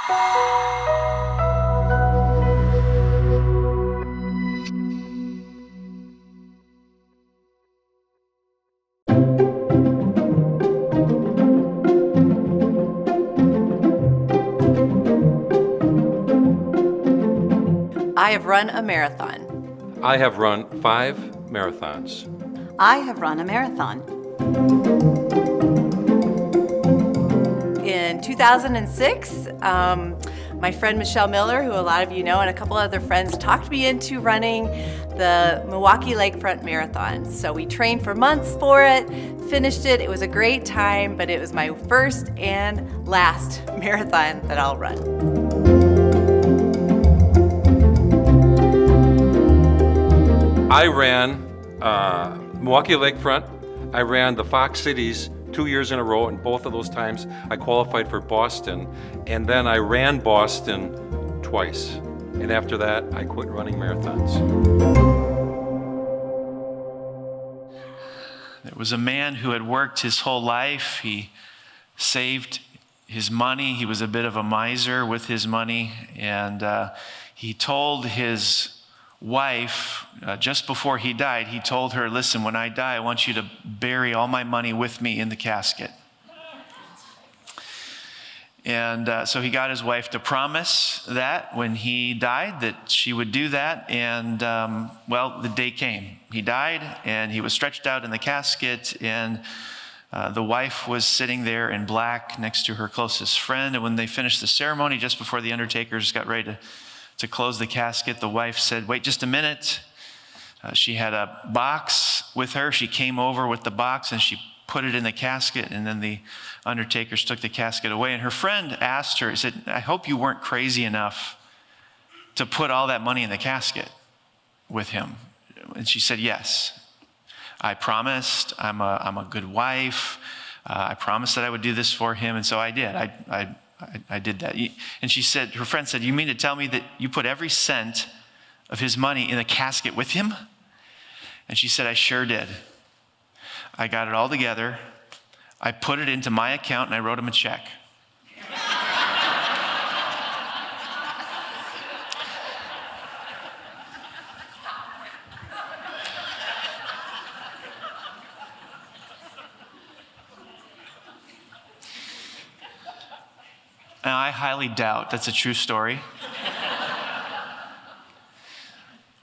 I have run a marathon. I have run 5 marathons. I have run a marathon. In 2006, my friend Michelle Miller, who a lot of you know, and a couple other friends talked me into running the Milwaukee Lakefront Marathon. So we trained for months for it, finished it. It was a great time, but it was my first and last marathon that I'll run. I ran Milwaukee Lakefront. I ran the Fox Cities 2 years in a row, and both of those times I qualified for Boston. And then I ran Boston twice. And after that, I quit running marathons. There was a man who had worked his whole life. He saved his money. He was a bit of a miser with his money. And he told his wife, just before he died, he told her, listen, when I die, I want you to bury all my money with me in the casket. And so he got his wife to promise that when he died, that she would do that. And well, the day came. He died, and he was stretched out in the casket, and the wife was sitting there in black next to her closest friend. And when they finished the ceremony, just before the undertakers got ready to close the casket, the wife said, wait just a minute. She had a box with her. She came over with the box and she put it in the casket, and then the undertakers took the casket away. And her friend asked her, he said, I hope you weren't crazy enough to put all that money in the casket with him. And she said, yes. I promised. I'm a good wife. I promised that I would do this for him, and so I did. I did that. And she said, her friend said, you mean to tell me that you put every cent of his money in the casket with him? And she said, I sure did. I got it all together. I put it into my account and I wrote him a check. Now, I highly doubt that's a true story.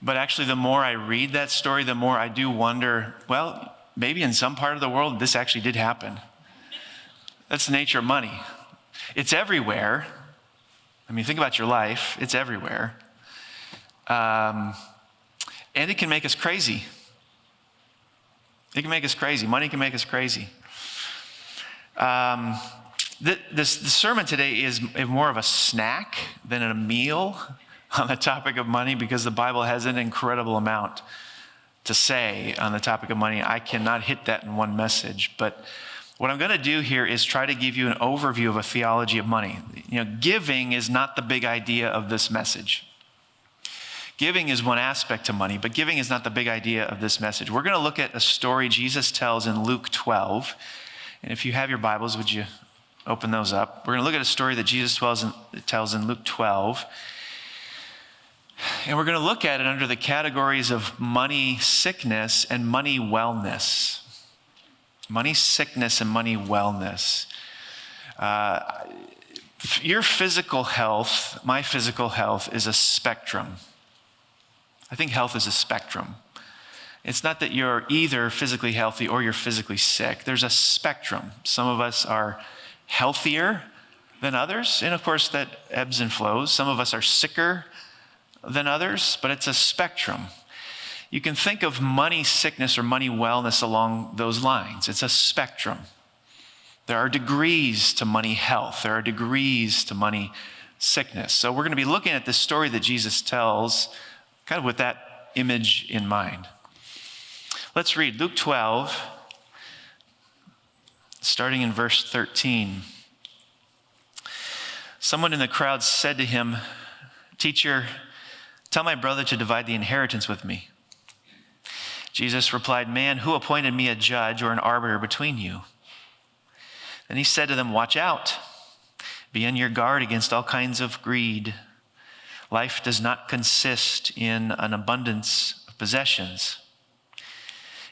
But actually, the more I read that story, the more I do wonder, well, maybe in some part of the world, this actually did happen. That's the nature of money. It's everywhere. I mean, think about your life. It's everywhere. And it can make us crazy. It can make us crazy. Money can make us crazy. The sermon today is more of a snack than a meal on the topic of money, because the Bible has an incredible amount to say on the topic of money. I cannot hit that in one message, but what I'm going to do here is try to give you an overview of a theology of money. You know, giving is not the big idea of this message. Giving is one aspect to money, but giving is not the big idea of this message. We're going to look at a story Jesus tells in Luke 12, and if you have your Bibles, would you open those up? We're going to look at a story that Jesus tells in Luke 12. And we're going to look at it under the categories of money sickness and money wellness. Money sickness and money wellness. Your physical health, my physical health, is a spectrum. I think health is a spectrum. It's not that you're either physically healthy or you're physically sick. There's a spectrum. Some of us are healthier than others, and of course that ebbs and flows. Some of us are sicker than others, but it's a spectrum. You can think of money sickness or money wellness along those lines. It's a spectrum. There are degrees to money health. There are degrees to money sickness. So we're going to be looking at this story that Jesus tells kind of with that image in mind. Let's read Luke 12, starting in verse 13. Someone in the crowd said to him, "Teacher, tell my brother to divide the inheritance with me." Jesus replied, "Man, who appointed me a judge or an arbiter between you?" Then he said to them, "Watch out. Be on your guard against all kinds of greed. Life does not consist in an abundance of possessions.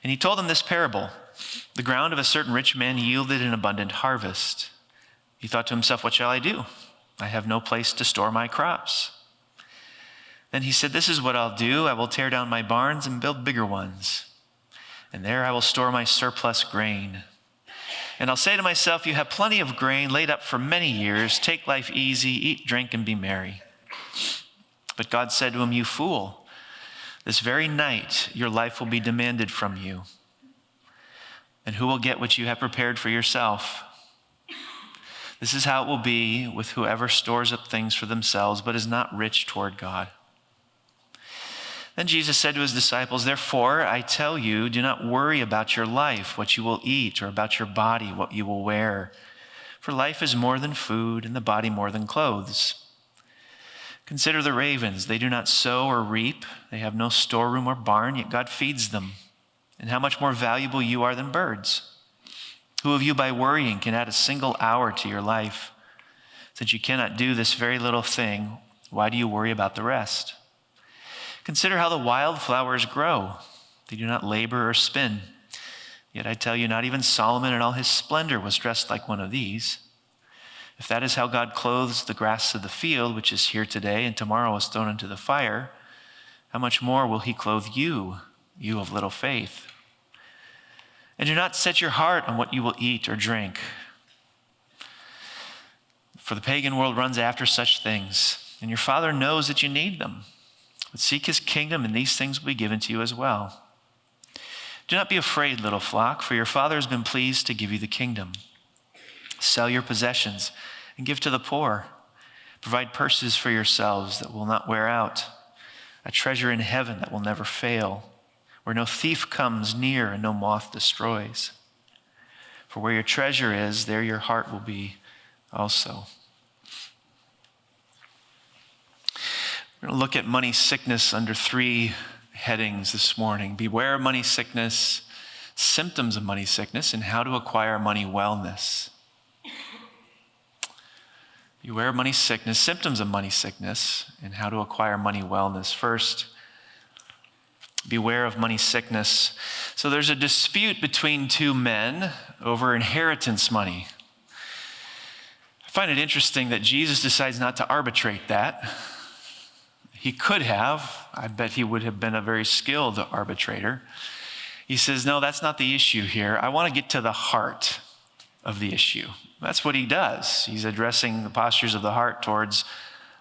And he told them this parable. The ground of a certain rich man yielded an abundant harvest. He thought to himself, what shall I do? I have no place to store my crops. Then he said, this is what I'll do. I will tear down my barns and build bigger ones. And there I will store my surplus grain. And I'll say to myself, you have plenty of grain laid up for many years. Take life easy, eat, drink, and be merry. But God said to him, you fool, this very night your life will be demanded from you. And who will get what you have prepared for yourself? This is how it will be with whoever stores up things for themselves, but is not rich toward God. Then Jesus said to his disciples, therefore, I tell you, do not worry about your life, what you will eat, or about your body, what you will wear. For life is more than food, and the body more than clothes. Consider the ravens. They do not sow or reap. They have no storeroom or barn, yet God feeds them. And how much more valuable you are than birds. Who of you by worrying can add a single hour to your life? Since you cannot do this very little thing, why do you worry about the rest? Consider how the wildflowers grow. They do not labor or spin. Yet I tell you, not even Solomon in all his splendor was dressed like one of these. If that is how God clothes the grass of the field, which is here today and tomorrow is thrown into the fire, how much more will he clothe you, you of little faith? And do not set your heart on what you will eat or drink. For the pagan world runs after such things, and your Father knows that you need them. But seek his kingdom, and these things will be given to you as well. Do not be afraid, little flock, for your Father has been pleased to give you the kingdom. Sell your possessions and give to the poor. Provide purses for yourselves that will not wear out, a treasure in heaven that will never fail, where no thief comes near and no moth destroys. For where your treasure is, there your heart will be also. We're going to look at money sickness under 3 headings this morning. Beware of money sickness, symptoms of money sickness, and how to acquire money wellness. Beware of money sickness, symptoms of money sickness, and how to acquire money wellness. First, beware of money sickness. So there's a dispute between 2 men over inheritance money. I find it interesting that Jesus decides not to arbitrate that. He could have. I bet he would have been a very skilled arbitrator. He says, no, that's not the issue here. I want to get to the heart of the issue. That's what he does. He's addressing the postures of the heart towards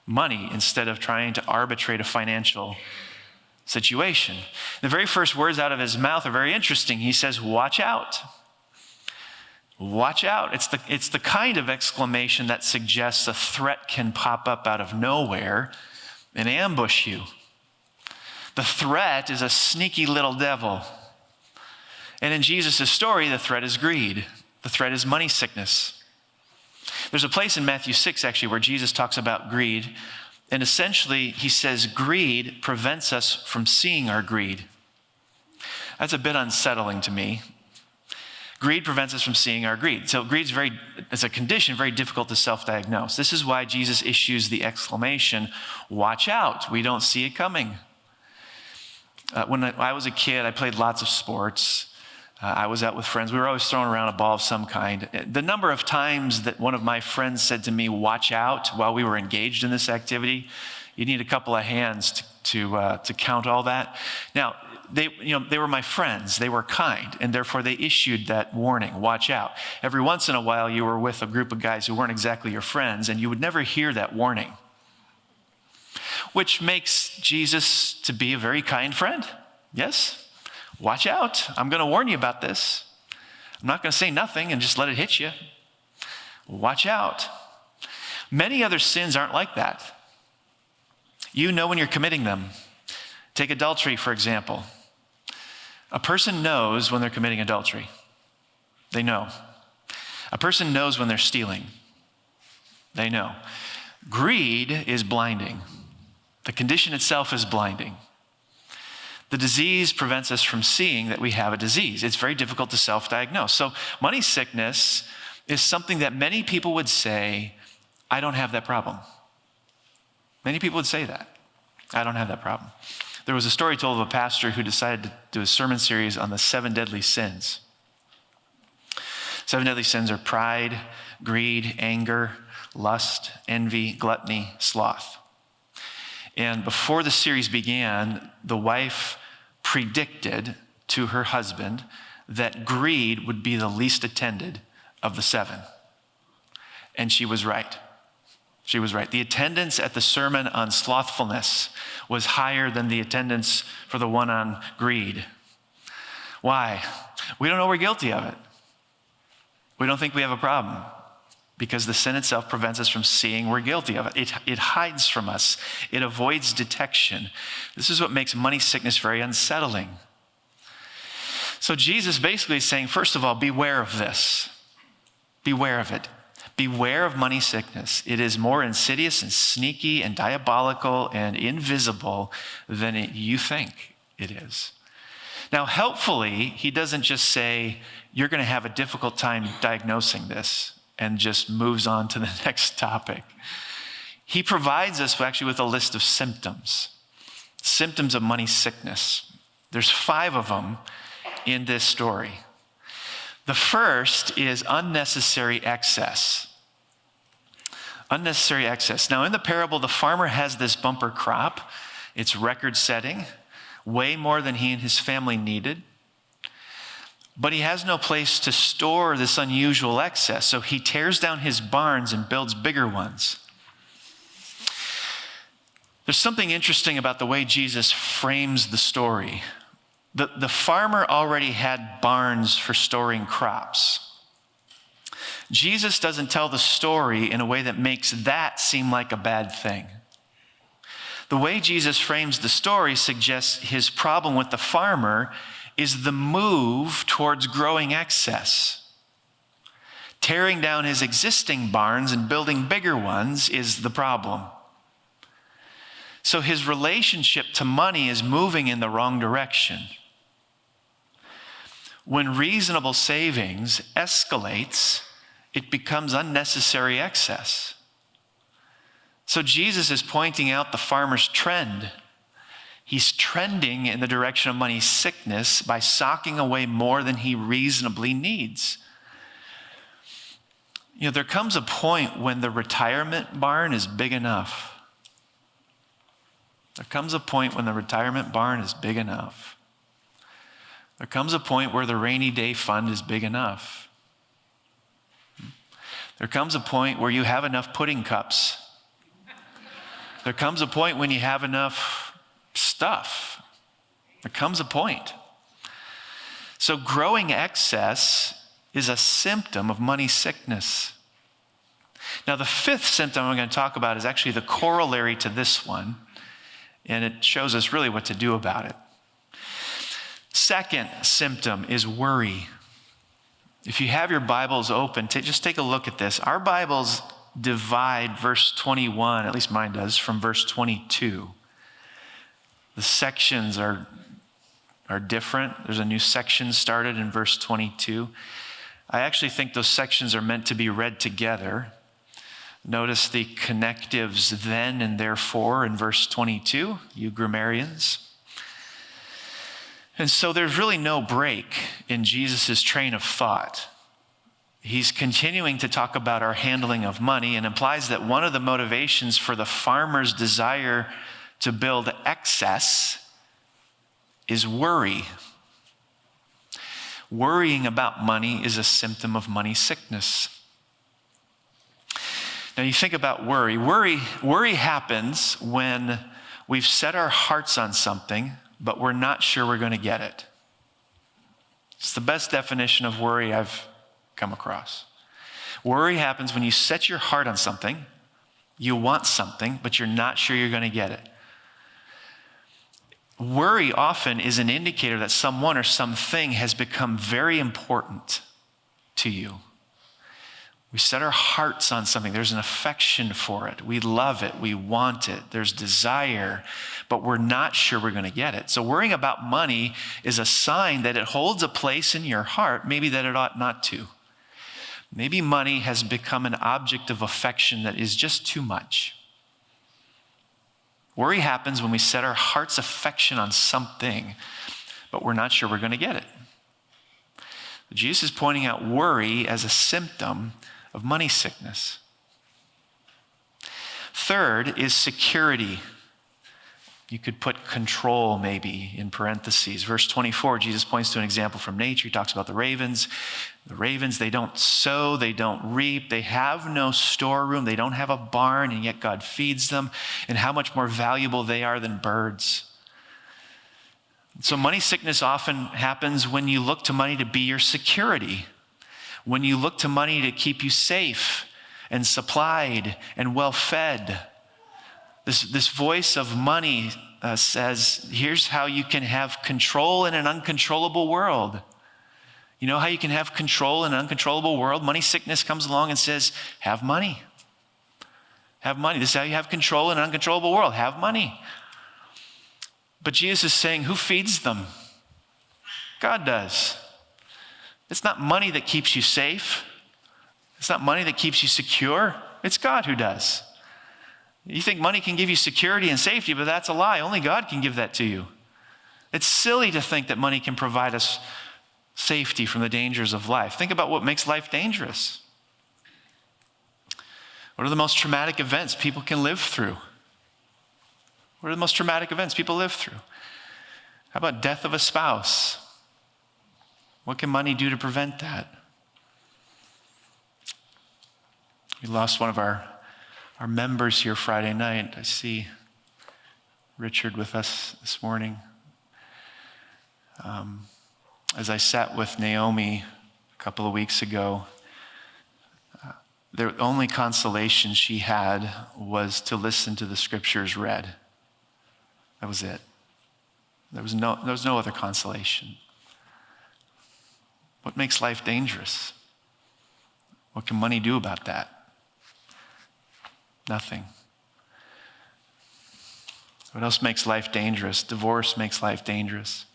money instead of trying to arbitrate a financial situation. The very first words out of his mouth are very interesting. He says, watch out. Watch out. It's the kind of exclamation that suggests a threat can pop up out of nowhere and ambush you. The threat is a sneaky little devil. And in Jesus' story, the threat is greed. The threat is money sickness. There's a place in Matthew 6, actually, where Jesus talks about greed. And essentially, he says greed prevents us from seeing our greed. That's a bit unsettling to me. Greed prevents us from seeing our greed. So greed is a condition very difficult to self-diagnose. This is why Jesus issues the exclamation, watch out, we don't see it coming. When I was a kid, I played lots of sports. I was out with friends. We were always throwing around a ball of some kind. The number of times that one of my friends said to me, watch out, while we were engaged in this activity, you need a couple of hands to count all that. Now, they were my friends. They were kind, and therefore they issued that warning, watch out. Every once in a while, you were with a group of guys who weren't exactly your friends, and you would never hear that warning, which makes Jesus to be a very kind friend. Yes? Watch out. I'm going to warn you about this. I'm not going to say nothing and just let it hit you. Watch out. Many other sins aren't like that. You know when you're committing them. Take adultery, for example. A person knows when they're committing adultery. They know. A person knows when they're stealing. They know. Greed is blinding. The condition itself is blinding. The disease prevents us from seeing that we have a disease. It's very difficult to self-diagnose. So money sickness is something that many people would say, I don't have that problem. Many people would say that. I don't have that problem. There was a story told of a pastor who decided to do a sermon series on the 7 deadly sins. 7 deadly sins are pride, greed, anger, lust, envy, gluttony, sloth. And before the series began, the wife predicted to her husband that greed would be the least attended of the 7. And she was right. She was right. The attendance at the sermon on slothfulness was higher than the attendance for the one on greed. Why? We don't know we're guilty of it. We don't think we have a problem because the sin itself prevents us from seeing we're guilty of it. It hides from us. It avoids detection. This is what makes money sickness very unsettling. So Jesus basically is saying, first of all, beware of this. Beware of it. Beware of money sickness. It is more insidious and sneaky and diabolical and invisible than you think it is. Now, helpfully, he doesn't just say, you're going to have a difficult time diagnosing this and just moves on to the next topic. He provides us actually with a list of symptoms of money sickness. There's 5 of them in this story. The first is unnecessary excess. Unnecessary excess. Now, in the parable, the farmer has this bumper crop. It's record-setting, way more than he and his family needed. But he has no place to store this unusual excess, so he tears down his barns and builds bigger ones. There's something interesting about the way Jesus frames the story. The farmer already had barns for storing crops. Jesus doesn't tell the story in a way that makes that seem like a bad thing. The way Jesus frames the story suggests his problem with the farmer is the move towards growing excess. Tearing down his existing barns and building bigger ones is the problem. So his relationship to money is moving in the wrong direction. When reasonable savings escalates, it becomes unnecessary excess. So Jesus is pointing out the farmer's trend. He's trending in the direction of money sickness by socking away more than he reasonably needs. You know, there comes a point when the retirement barn is big enough. There comes a point when the retirement barn is big enough. There comes a point where the rainy day fund is big enough. There comes a point where you have enough pudding cups. There comes a point when you have enough stuff. There comes a point. So growing excess is a symptom of money sickness. Now, the 5th symptom I'm going to talk about is actually the corollary to this one, and it shows us really what to do about it. Second symptom is worry. If you have your Bibles open, just take a look at this. Our Bibles divide verse 21, at least mine does, from verse 22. The sections are different. There's a new section started in verse 22. I actually think those sections are meant to be read together. Notice the connectives then and therefore in verse 22, you grammarians. And so there's really no break in Jesus' train of thought. He's continuing to talk about our handling of money and implies that one of the motivations for the farmer's desire to build excess is worry. Worrying about money is a symptom of money sickness. Now you think about worry. Worry happens when we've set our hearts on something, but we're not sure we're going to get it. It's the best definition of worry I've come across. Worry happens when you set your heart on something, you want something, but you're not sure you're going to get it. Worry often is an indicator that someone or something has become very important to you. We set our hearts on something. There's an affection for it. We love it. We want it. There's desire, but we're not sure we're going to get it. So worrying about money is a sign that it holds a place in your heart, maybe that it ought not to. Maybe money has become an object of affection that is just too much. Worry happens when we set our heart's affection on something, but we're not sure we're going to get it. Jesus is pointing out worry as a symptom of money sickness. Third is security. You could put control maybe in parentheses. Verse 24, Jesus points to an example from nature. He talks about the ravens. The ravens, they don't sow, they don't reap, they have no storeroom, they don't have a barn, and yet God feeds them, and how much more valuable they are than birds. So money sickness often happens when you look to money to be your security, when you look to money to keep you safe and supplied and well-fed. This voice of money says, here's how you can have control in an uncontrollable world. You know how you can have control in an uncontrollable world? Money sickness comes along and says, have money. Have money. This is how you have control in an uncontrollable world. Have money. But Jesus is saying, who feeds them? God does. It's not money that keeps you safe. It's not money that keeps you secure. It's God who does. You think money can give you security and safety, but that's a lie. Only God can give that to you. It's silly to think that money can provide us safety from the dangers of life. Think about what makes life dangerous. What are the most traumatic events people can live through? What are the most traumatic events people live through? How about death of a spouse? What can money do to prevent that? We lost one of our members here Friday night. I see Richard with us this morning. As I sat with Naomi a couple of weeks ago, the only consolation she had was to listen to the scriptures read. That was it. There was no other consolation. What makes life dangerous? What can money do about that? Nothing. What else makes life dangerous? Divorce makes life dangerous.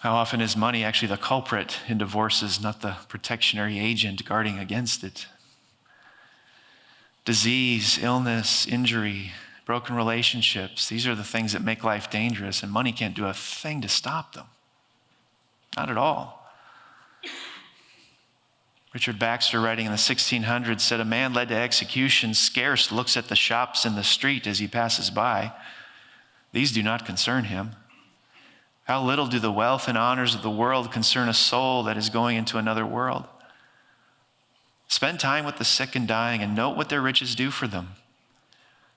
How often is money actually the culprit in divorces, not the protectionary agent guarding against it? Disease, illness, injury, broken relationships, these are the things that make life dangerous, and money can't do a thing to stop them. Not at all. Richard Baxter, writing in the 1600s, said, "A man led to execution scarce looks at the shops in the street as he passes by. These do not concern him. How little do the wealth and honors of the world concern a soul that is going into another world? Spend time with the sick and dying and note what their riches do for them.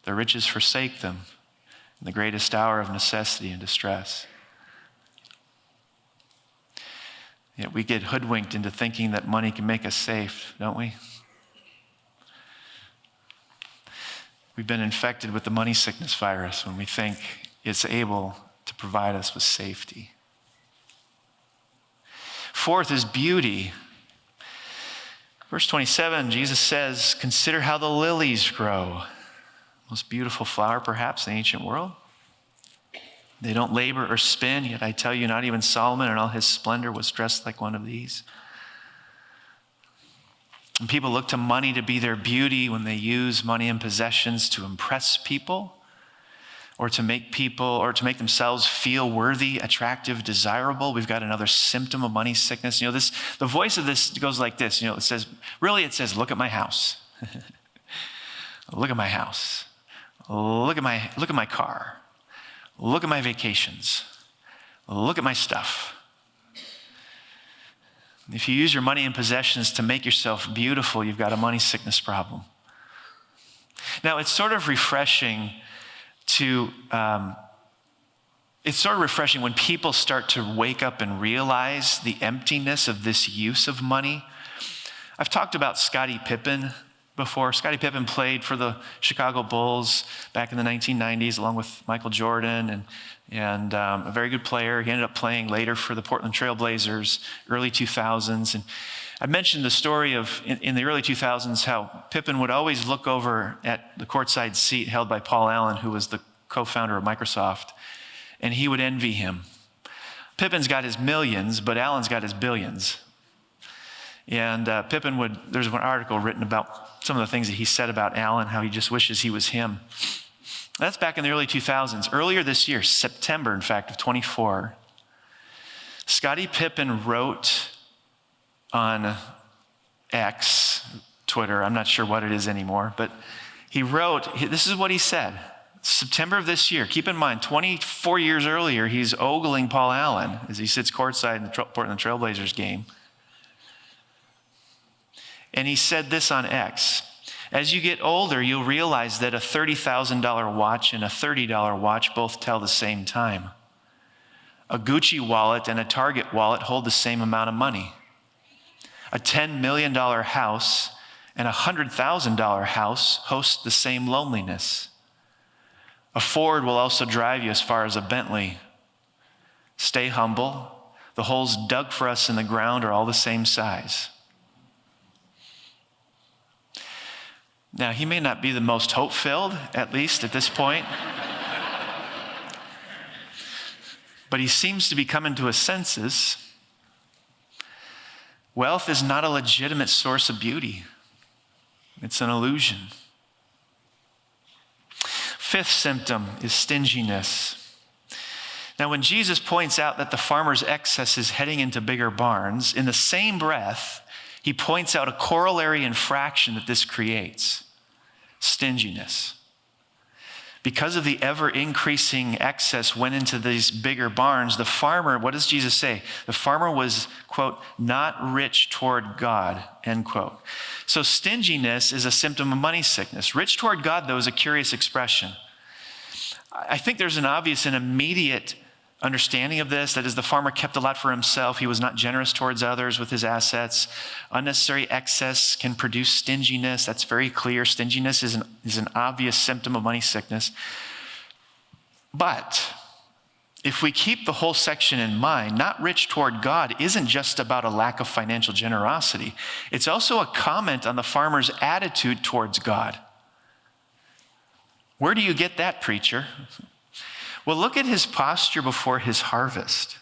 Their riches forsake them in the greatest hour of necessity and distress." Yet we get hoodwinked into thinking that money can make us safe, don't we? We've been infected with the money sickness virus when we think it's able to provide us with safety. Fourth is beauty. Verse 27, Jesus says, "Consider how the lilies grow." Most beautiful flower, perhaps, in the ancient world. They don't labor or spin, yet I tell you, not even Solomon in all his splendor was dressed like one of these. And people look to money to be their beauty when they use money and possessions to impress people, or to make themselves feel worthy, attractive, desirable. We've got another symptom of money sickness. The voice of this goes like this. It says, look at my house. Look at my house. Look at my car. Look at my vacations. Look at my stuff. If you use your money and possessions to make yourself beautiful, you've got a money sickness problem. Now, it's sort of refreshing when people start to wake up and realize the emptiness of this use of money. I've talked about Scottie Pippen before. Scottie Pippen played for the Chicago Bulls back in the 1990s along with Michael Jordan and a very good player. He ended up playing later for the Portland Trail Blazers, early 2000s. And I mentioned the story of, in the early 2000s, how Pippen would always look over at the courtside seat held by Paul Allen, who was the co-founder of Microsoft, and he would envy him. Pippen's got his millions, but Allen's got his billions. And there's one article written about some of the things that he said about Alan, how he just wishes he was him. That's back in the early 2000s. Earlier this year, September, in fact, of 24, Scottie Pippen wrote on X, Twitter, I'm not sure what it is anymore, but he wrote, this is what he said. September of this year, keep in mind, 24 years earlier, he's ogling Paul Allen as he sits courtside in the Portland Trailblazers game. And he said this on X. As you get older, you'll realize that a $30,000 watch and a $30 watch both tell the same time. A Gucci wallet and a Target wallet hold the same amount of money. A $10 million house and a $100,000 house host the same loneliness. A Ford will also drive you as far as a Bentley. Stay humble. The holes dug for us in the ground are all the same size. Now, he may not be the most hope-filled, at least at this point. But he seems to be coming to his senses. Wealth is not a legitimate source of beauty. It's an illusion. Fifth symptom is stinginess. Now, when Jesus points out that the farmer's excess is heading into bigger barns, in the same breath, he points out a corollary infraction that this creates: stinginess. Because of the ever-increasing excess went into these bigger barns, the farmer, what does Jesus say? The farmer was, quote, not rich toward God, end quote. So stinginess is a symptom of money sickness. Rich toward God, though, is a curious expression. I think there's an obvious and immediate understanding of this. That is, the farmer kept a lot for himself. He was not generous towards others with his assets. Unnecessary excess can produce stinginess. That's very clear. Stinginess is an obvious symptom of money sickness. But if we keep the whole section in mind, not rich toward God isn't just about a lack of financial generosity. It's also a comment on the farmer's attitude towards God. Where do you get that, preacher? Well, look at his posture before his harvest.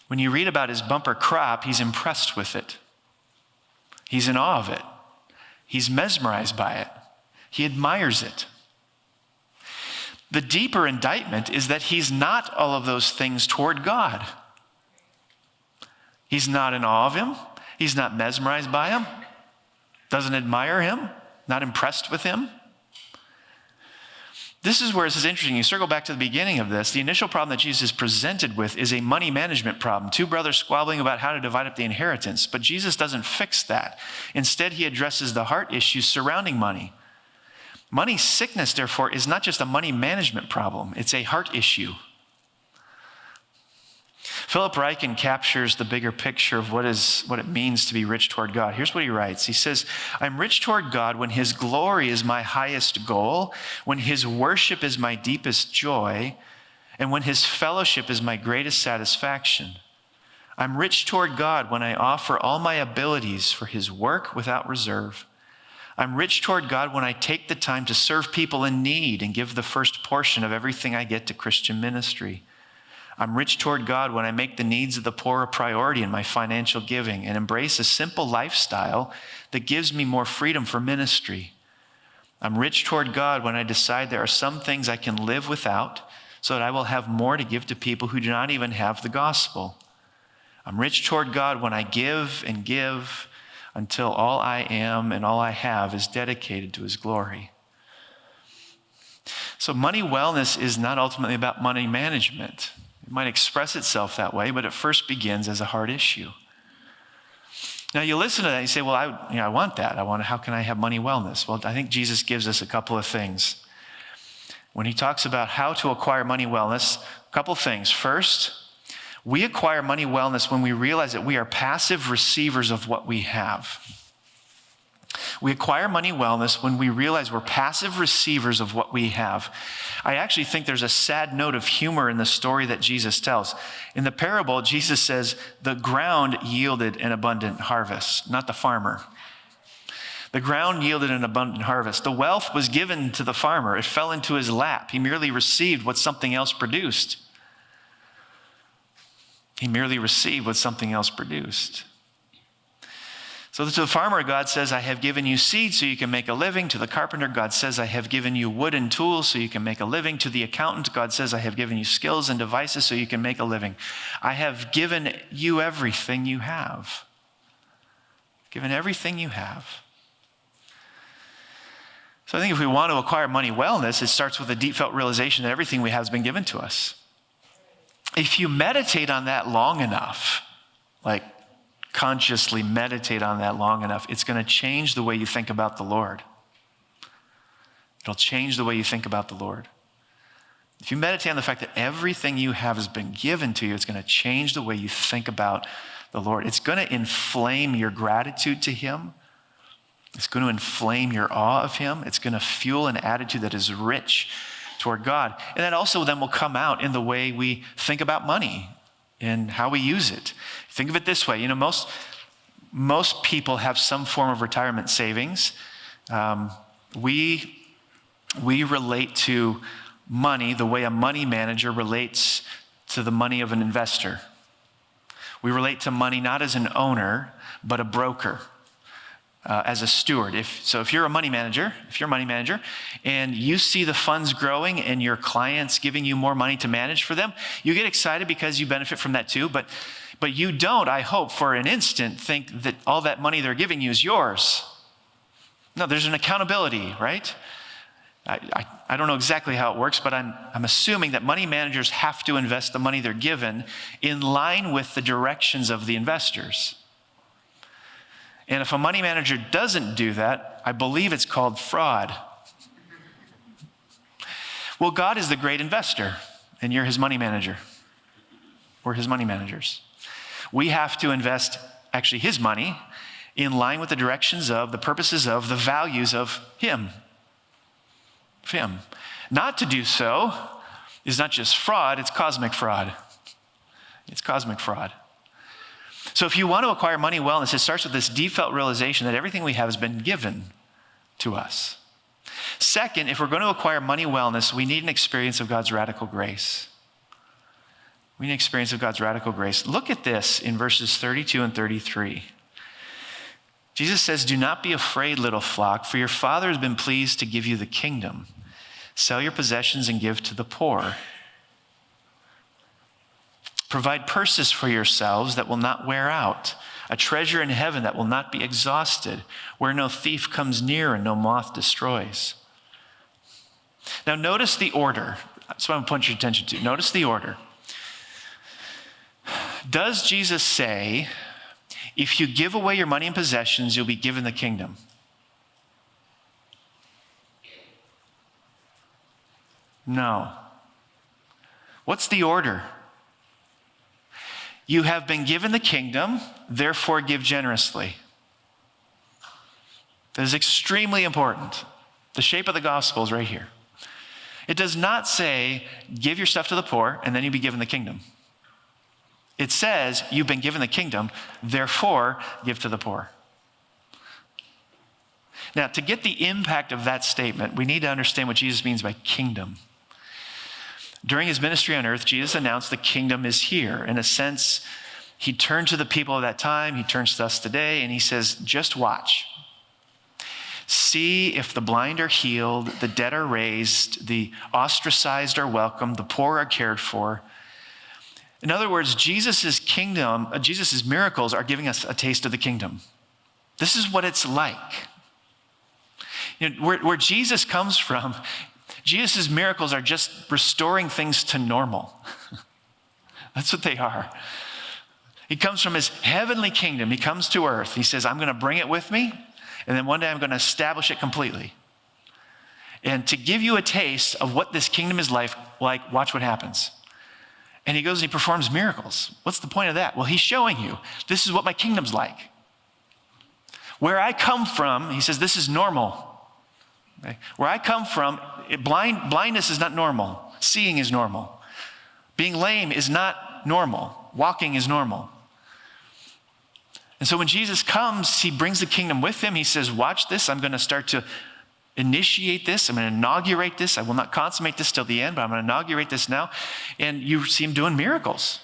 When you read about his bumper crop, he's impressed with it. He's in awe of it. He's mesmerized by it. He admires it. The deeper indictment is that he's not all of those things toward God. He's not in awe of him. He's not mesmerized by him. Doesn't admire him. Not impressed with him. This is where this is interesting. You circle back to the beginning of this. The initial problem that Jesus is presented with is a money management problem. Two brothers squabbling about how to divide up the inheritance. But Jesus doesn't fix that. Instead, he addresses the heart issues surrounding money. Money sickness, therefore, is not just a money management problem. It's a heart issue. Philip Ryken captures the bigger picture of what it means to be rich toward God. Here's what he writes. He says, I'm rich toward God when his glory is my highest goal, when his worship is my deepest joy, and when his fellowship is my greatest satisfaction. I'm rich toward God when I offer all my abilities for his work without reserve. I'm rich toward God when I take the time to serve people in need and give the first portion of everything I get to Christian ministry. I'm rich toward God when I make the needs of the poor a priority in my financial giving and embrace a simple lifestyle that gives me more freedom for ministry. I'm rich toward God when I decide there are some things I can live without so that I will have more to give to people who do not even have the gospel. I'm rich toward God when I give and give until all I am and all I have is dedicated to his glory. So money wellness is not ultimately about money management. It might express itself that way, but it first begins as a heart issue. Now you listen to that and you say, well, I want that. How can I have money wellness? Well, I think Jesus gives us a couple of things. When he talks about how to acquire money wellness, a couple of things. First, we acquire money wellness when we realize that we are passive receivers of what we have. We acquire money wellness when we realize we're passive receivers of what we have. I actually think there's a sad note of humor in the story that Jesus tells. In the parable, Jesus says, the ground yielded an abundant harvest, not the farmer. The ground yielded an abundant harvest. The wealth was given to the farmer. It fell into his lap. He merely received what something else produced. He merely received what something else produced. So to the farmer, God says, I have given you seed so you can make a living. To the carpenter, God says, I have given you wood and tools so you can make a living. To the accountant, God says, I have given you skills and devices so you can make a living. I have given you everything you have. Given everything you have. So I think if we want to acquire money wellness, it starts with a deep felt realization that everything we have has been given to us. If you meditate on that long enough, like consciously meditate on that long enough, it's going to change the way you think about the Lord. It'll change the way you think about the Lord. If you meditate on the fact that everything you have has been given to you, it's going to change the way you think about the Lord. It's going to inflame your gratitude to him. It's going to inflame your awe of him. It's going to fuel an attitude that is rich toward God. And that also then will come out in the way we think about money and how we use it. Think of it this way. Most people have some form of retirement savings. We relate to money the way a money manager relates to the money of an investor. We relate to money not as an owner, but a broker, as a steward. If you're a money manager, and you see the funds growing and your clients giving you more money to manage for them, you get excited because you benefit from that too. But you don't, I hope, for an instant think that all that money they're giving you is yours. No, there's an accountability, right? I don't know exactly how it works, but I'm assuming that money managers have to invest the money they're given in line with the directions of the investors. And if a money manager doesn't do that, I believe it's called fraud. Well, God is the great investor, and you're his money manager. We're his money managers. We have to invest actually his money in line with the directions of, the purposes of, the values of him. Not to do so is not just fraud, it's cosmic fraud. It's cosmic fraud. So if you want to acquire money wellness, it starts with this deep felt realization that everything we have has been given to us. Second, if we're going to acquire money wellness, we need an experience of God's radical grace. We need an experience of God's radical grace. Look at this in verses 32 and 33. Jesus says, do not be afraid, little flock, for your Father has been pleased to give you the kingdom. Sell your possessions and give to the poor. Provide purses for yourselves that will not wear out, a treasure in heaven that will not be exhausted, where no thief comes near and no moth destroys. Now notice the order. That's what I'm pointing your attention to. Notice the order. Does Jesus say, if you give away your money and possessions, you'll be given the kingdom? No. What's the order? You have been given the kingdom, therefore give generously. That is extremely important. The shape of the gospel is right here. It does not say, give your stuff to the poor, and then you'll be given the kingdom. It says, you've been given the kingdom, therefore give to the poor. Now, to get the impact of that statement, we need to understand what Jesus means by kingdom. During his ministry on earth, Jesus announced the kingdom is here. In a sense, he turned to the people of that time, he turns to us today, and he says, just watch. See if the blind are healed, the dead are raised, the ostracized are welcomed, the poor are cared for. In other words, Jesus' kingdom, Jesus' miracles are giving us a taste of the kingdom. This is what it's like. Where Jesus comes from, Jesus' miracles are just restoring things to normal. That's what they are. He comes from his heavenly kingdom. He comes to earth. He says, I'm going to bring it with me, and then one day I'm going to establish it completely. And to give you a taste of what this kingdom is like, watch what happens. And he goes and he performs miracles. What's the point of that? Well, he's showing you, this is what my kingdom's like. Where I come from, he says, this is normal. Okay? Where I come from, blindness is not normal. Seeing is normal. Being lame is not normal. Walking is normal. And so when Jesus comes, he brings the kingdom with him. He says, watch this. I'm going to start to initiate this. I'm going to inaugurate this. I will not consummate this till the end, but I'm going to inaugurate this now. And you see him doing miracles.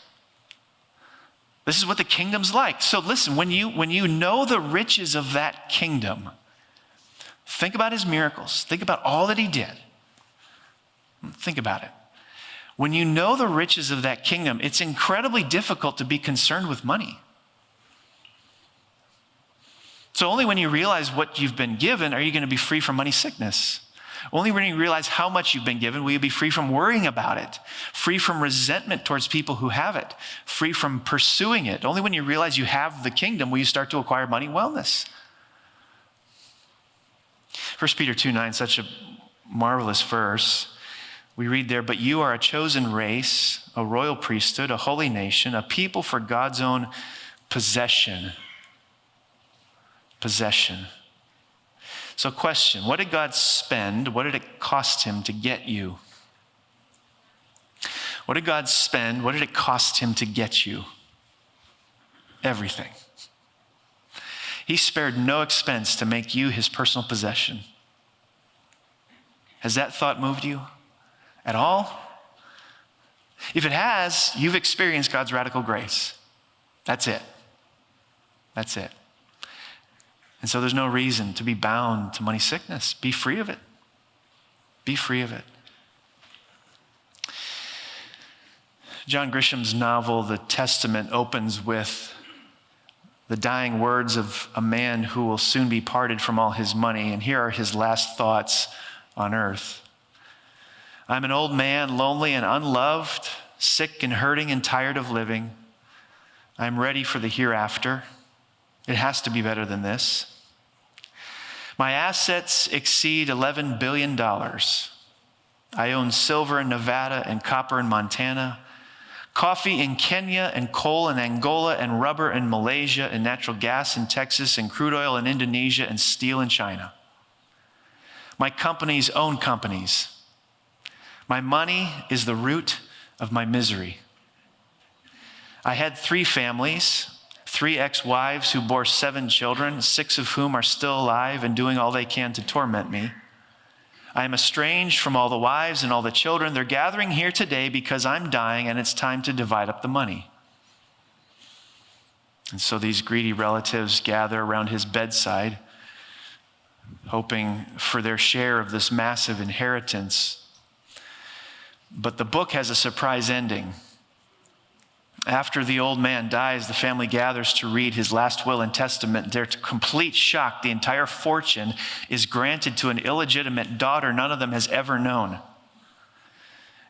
This is what the kingdom's like. So listen, when you know the riches of that kingdom, think about his miracles. Think about all that he did. Think about it. When you know the riches of that kingdom, it's incredibly difficult to be concerned with money. So only when you realize what you've been given are you going to be free from money sickness. Only when you realize how much you've been given will you be free from worrying about it, free from resentment towards people who have it, free from pursuing it. Only when you realize you have the kingdom will you start to acquire money wellness. 1 Peter 2:9, such a marvelous verse. We read there, but you are a chosen race, a royal priesthood, a holy nation, a people for God's own possession. Possession. So question, what did God spend? What did it cost him to get you? What did God spend? What did it cost him to get you? Everything. He spared no expense to make you his personal possession. Has that thought moved you at all? If it has, you've experienced God's radical grace. That's it. That's it. And so there's no reason to be bound to money sickness. Be free of it. Be free of it. John Grisham's novel, The Testament, opens with the dying words of a man who will soon be parted from all his money. And here are his last thoughts on earth. I'm an old man, lonely and unloved, sick and hurting and tired of living. I'm ready for the hereafter. It has to be better than this. My assets exceed $11 billion. I own silver in Nevada and copper in Montana, coffee in Kenya and coal in Angola and rubber in Malaysia and natural gas in Texas and crude oil in Indonesia and steel in China. My companies own companies. My money is the root of my misery. I had 3 families, 3 ex-wives who bore 7 children, 6 of whom are still alive and doing all they can to torment me. I am estranged from all the wives and all the children. They're gathering here today because I'm dying and it's time to divide up the money. And so these greedy relatives gather around his bedside, hoping for their share of this massive inheritance. But the book has a surprise ending. After the old man dies, the family gathers to read his last will and testament. They're to complete shock. The entire fortune is granted to an illegitimate daughter none of them has ever known.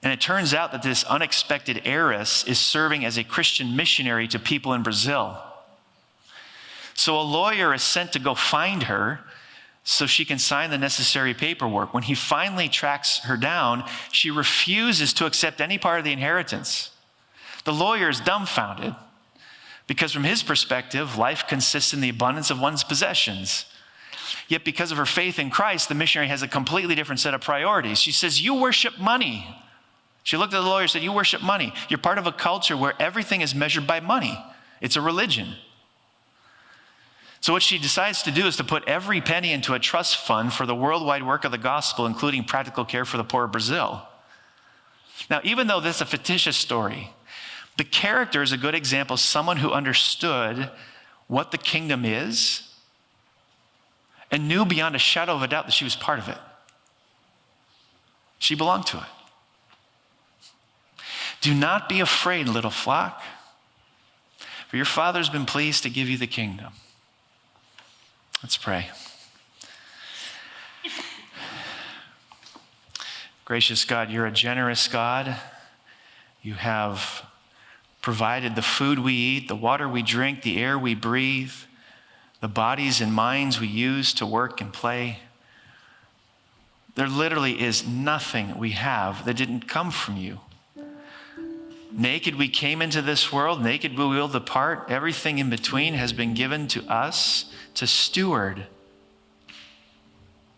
And it turns out that this unexpected heiress is serving as a Christian missionary to people in Brazil. So a lawyer is sent to go find her so she can sign the necessary paperwork. When he finally tracks her down, she refuses to accept any part of the inheritance. The lawyer is dumbfounded because from his perspective, life consists in the abundance of one's possessions. Yet because of her faith in Christ, the missionary has a completely different set of priorities. She says, you worship money. She looked at the lawyer and said, you worship money. You're part of a culture where everything is measured by money. It's a religion. So what she decides to do is to put every penny into a trust fund for the worldwide work of the gospel, including practical care for the poor of Brazil. Now, even though this is a fictitious story, the character is a good example of someone who understood what the kingdom is and knew beyond a shadow of a doubt that she was part of it. She belonged to it. Do not be afraid, little flock, for your Father's been pleased to give you the kingdom. Let's pray. Gracious God, you're a generous God. You have provided the food we eat, the water we drink, the air we breathe, the bodies and minds we use to work and play. There literally is nothing we have that didn't come from you. Naked we came into this world, naked we will depart. Everything in between has been given to us to steward.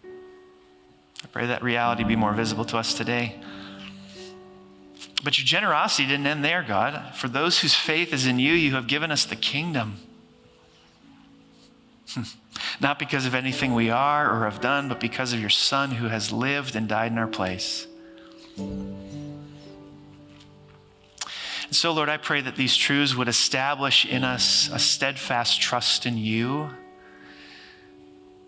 I pray that reality be more visible to us today. But your generosity didn't end there, God. For those whose faith is in you, you have given us the kingdom. Not because of anything we are or have done, but because of your Son who has lived and died in our place. And so, Lord, I pray that these truths would establish in us a steadfast trust in you,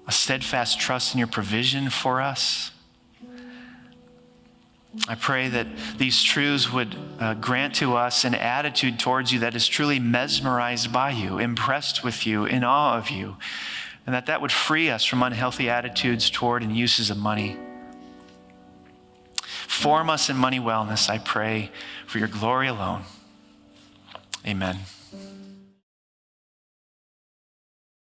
a steadfast trust in your provision for us. I pray that these truths would grant to us an attitude towards you that is truly mesmerized by you, impressed with you, in awe of you, and that would free us from unhealthy attitudes toward and uses of money. Form us in money wellness, I pray, for your glory alone. Amen.